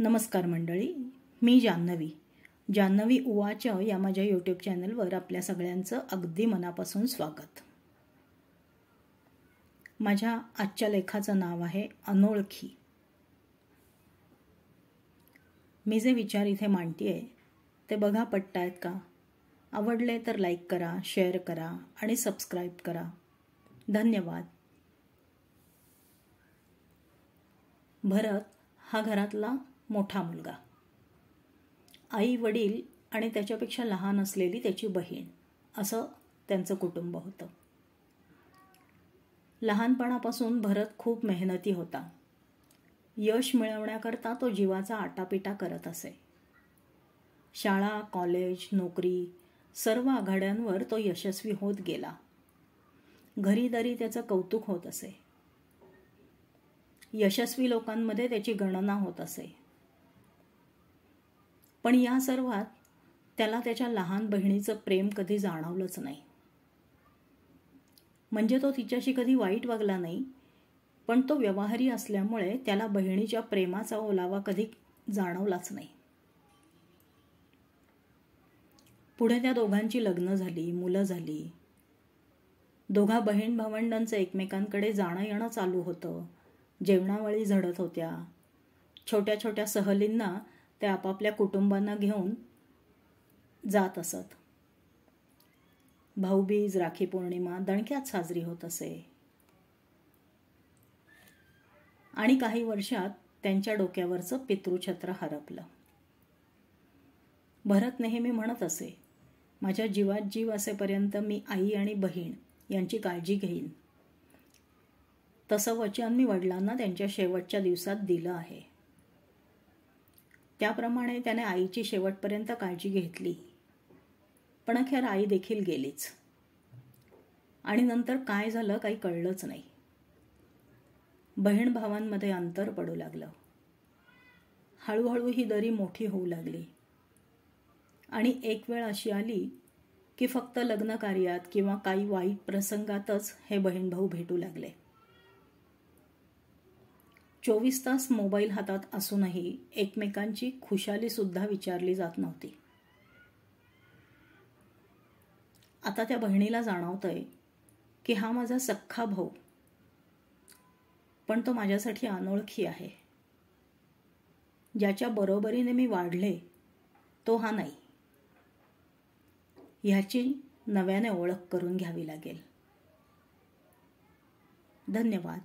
नमस्कार मंडळी, मी जान्हवी उवाच या माझ्या यूट्यूब चॅनलवर आपल्या सगळ्यांचं अगदी मनापासून स्वागत. माझ्या आजच्या लेखाचं नाव आहे अनोळखी. मी जे विचार इथे मांडतेय ते बघा पटतायत का? आवडले तर लाईक करा, शेअर करा आणि सबस्क्राईब करा. धन्यवाद. भरत हा घरातला मोठा मुलगा. आई वडील आणि त्याच्यापेक्षा लहान असलेली त्याची बहीण असं त्यांचं कुटुंब होतं. लहानपणापासून भरत खूप मेहनती होता. यश मिळवण्याकरता तो जीवाचा आटापिटा करत असे. शाळा, कॉलेज, नोकरी सर्व आघाड्यांवर तो यशस्वी होत गेला. घरी त्याचं कौतुक होत असे. यशस्वी लोकांमध्ये त्याची गणना होत असे. पण या सर्वात त्याला त्याच्या लहान बहिणीचं प्रेम कधी जाणवलंच नाही. म्हणजे तो तिच्याशी कधी वाईट वागला नाही, पण तो व्यवहारी असल्यामुळे त्याला बहिणीच्या प्रेमाचा ओलावा कधी जाणवलाच नाही. पुढे त्या दोघांची लग्न झाली, मुलं झाली. दोघा बहीण भावंडांचं एकमेकांकडे जाणं येणं चालू होतं. जेवणावळी झडत होत्या. छोट्या छोट्या सहलींना ते आपापल्या कुटुंबांना घेऊन जात असत. भाऊबीज, राखी पौर्णिमा दणक्यात साजरी होत असे. आणि काही वर्षात त्यांच्या डोक्यावरचं पितृछत्र हरपलं. भरत नेहमी म्हणत असे, माझ्या जीवात जीव असेपर्यंत मी आई आणि बहीण यांची काळजी घेईन. तसं वचन मी वडिलांना त्यांच्या शेवटच्या दिवसात दिलं आहे. त्याप्रमाणे त्याने आईची शेवटपर्यंत काळजी घेतली. पण अखेर आई देखील गेलीच. आणि नंतर काय झालं काही कळलंच नाही. बहीण भावांमध्ये अंतर पडू लागलं. हळूहळू ही दरी मोठी होऊ लागली. आणि एक वेळ अशी आली की फक्त लग्न कार्यात किंवा काही वाईट प्रसंगातच हे बहीण भाऊ भेटू लागले. 24 तास मोबाईल हातात असूनही एकमेकांची खुशाली सुद्धा विचारली जात नव्हती. आता त्या बहिणीला जाणवतंय की हा माझा सख्खा भाऊ, पण तो माझ्यासाठी अनोळखी आहे. ज्याच्या बरोबरीने मी वाढले तो हा नाही. ह्याची नव्याने ओळख करून घ्यावी लागेल. धन्यवाद.